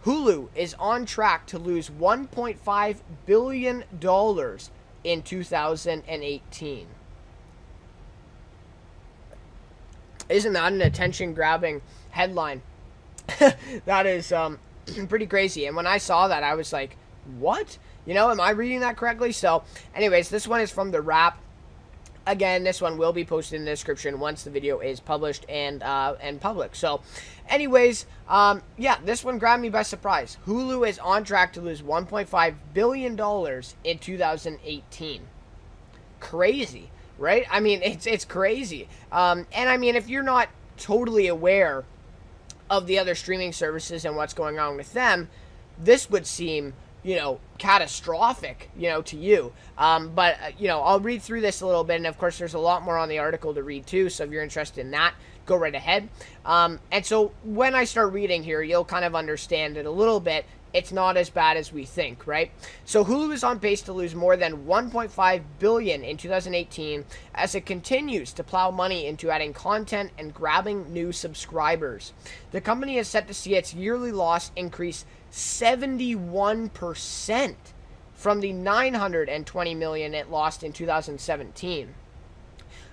Hulu is on track to lose $1.5 billion in 2018. Isn't that an attention-grabbing headline? That is pretty crazy. And when I saw that, I was like, what? Am I reading that correctly? So, anyways, this one is from The Wrap. Again, this one will be posted in the description once the video is published and public. So, anyways, yeah, this one grabbed me by surprise. Hulu is on track to lose $1.5 billion in 2018. Crazy, right? I mean, it's crazy. And I mean, if you're not totally aware of the other streaming services and what's going on with them, this would seem catastrophic, to you. But I'll read through this a little bit, and of course there's a lot more on the article to read too, so if you're interested in that, go right ahead. And so when I start reading here, you'll kind of understand it a little bit. It's not as bad as we think, right? So Hulu is on pace to lose more than $1.5 billion in 2018 as it continues to plow money into adding content and grabbing new subscribers. The company is set to see its yearly loss increase 71% from the $920 million it lost in 2017.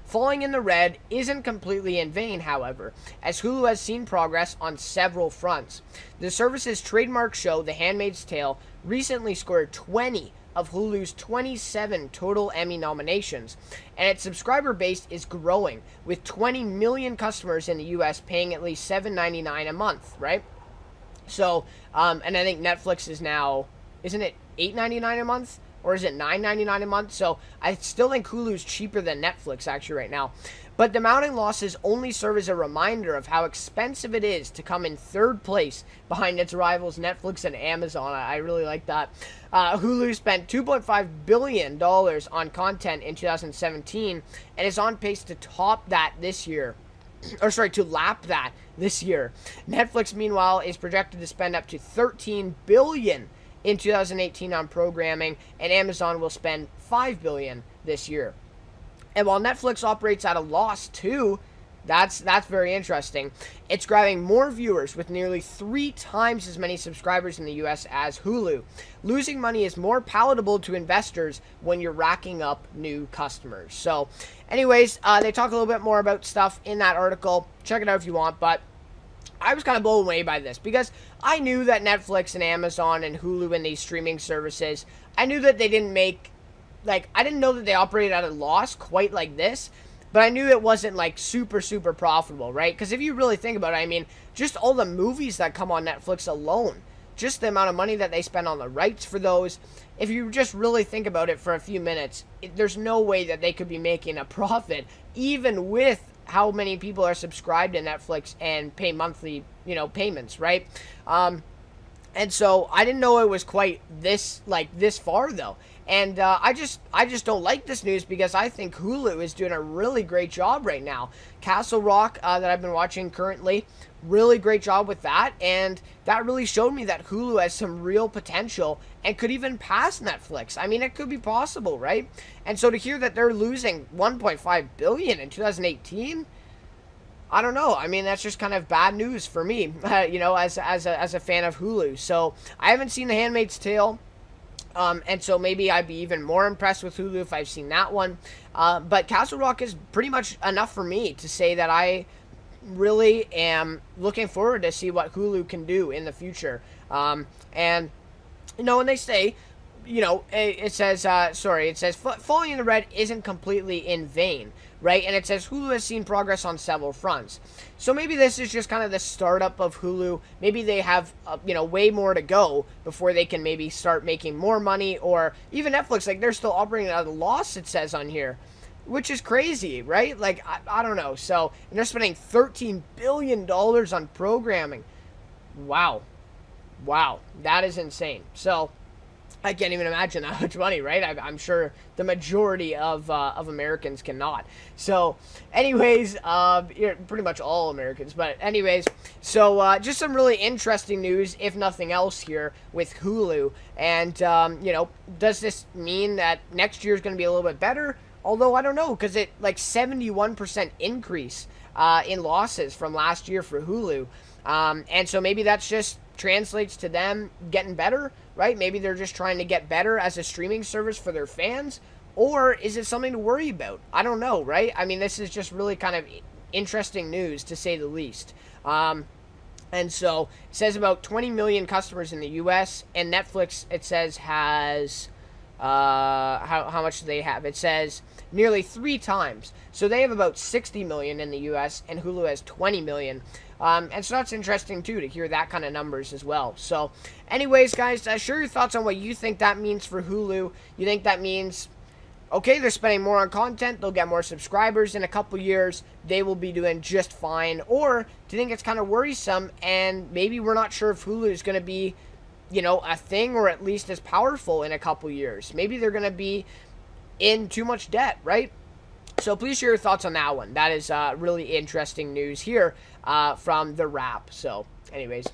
Falling in the red isn't completely in vain, however, as Hulu has seen progress on several fronts. The service's trademark show, The Handmaid's Tale, recently scored 20 of Hulu's 27 total Emmy nominations, and its subscriber base is growing, with 20 million customers in the U.S. paying at least $7.99 a month, right? So, and I think Netflix is now, isn't it $8.99 a month? Or is it $9.99 a month? So I still think Hulu's cheaper than Netflix actually right now. But the mounting losses only serve as a reminder of how expensive it is to come in third place behind its rivals Netflix and Amazon. I really like that. Hulu spent $2.5 billion on content in 2017 and is on pace to top that this year. To lap that this year. Netflix, meanwhile, is projected to spend up to $13 billion in 2018 on programming, and Amazon will spend $5 billion this year. And while Netflix operates at a loss too, that's very interesting. It's grabbing more viewers with nearly 3 times as many subscribers in the US as Hulu. Losing money is more palatable to investors when you're racking up new customers. So, anyways, they talk a little bit more about stuff in that article. Check it out if you want, but I was kind of blown away by this because I knew that Netflix and Amazon and Hulu and these streaming services, I knew that they didn't make, I didn't know that they operated at a loss quite like this, but I knew it wasn't super, super profitable, right? Because if you really think about it, I mean, just all the movies that come on Netflix alone, just the amount of money that they spend on the rights for those, if you just really think about it for a few minutes, there's no way that they could be making a profit, even with how many people are subscribed to Netflix and pay monthly, payments, right? And so I didn't know it was quite this far though. And I just don't like this news because I think Hulu is doing a really great job right now. Castle Rock that I've been watching currently, really great job with that, and that really showed me that Hulu has some real potential and could even pass Netflix. I mean, it could be possible, right? And so to hear that they're losing $1.5 billion in 2018, I don't know. I mean, that's just kind of bad news for me, as a fan of Hulu. So I haven't seen The Handmaid's Tale. And so maybe I'd be even more impressed with Hulu if I've seen that one. But Castle Rock is pretty much enough for me to say that I really am looking forward to see what Hulu can do in the future. And, when they say, it says falling in the red isn't completely in vain, right? And it says Hulu has seen progress on several fronts. So maybe this is just kind of the startup of Hulu. Maybe they have, way more to go before they can maybe start making more money, or even Netflix, they're still operating at a loss, it says on here, which is crazy, right? I don't know. So, and they're spending $13 billion on programming. Wow. That is insane. So, I can't even imagine that much money, right? I'm sure the majority of Americans cannot. So, anyways, pretty much all Americans. But anyways, so just some really interesting news, if nothing else, here with Hulu. And, does this mean that next year is going to be a little bit better? Although, I don't know, because 71% increase in losses from last year for Hulu. And so maybe that's just translates to them getting better, right? Maybe they're just trying to get better as a streaming service for their fans. Or is it something to worry about? I don't know, right? I mean, this is just really kind of interesting news, to say the least. And so it says about 20 million customers in the U.S. and Netflix, it says, has how much do they have? It says nearly 3 times. So they have about 60 million in the U.S. and Hulu has 20 million. And so that's interesting too, to hear that kind of numbers as well. So anyways, guys, share your thoughts on what you think that means for Hulu. You think that means, okay, they're spending more on content, they'll get more subscribers in a couple years, they will be doing just fine? Or do you think it's kind of worrisome and maybe we're not sure if Hulu is going to be, you know, a thing or at least as powerful in a couple years? Maybe they're going to be in too much debt, right? So please share your thoughts on that one. That is really interesting news here from The Wrap. So anyways.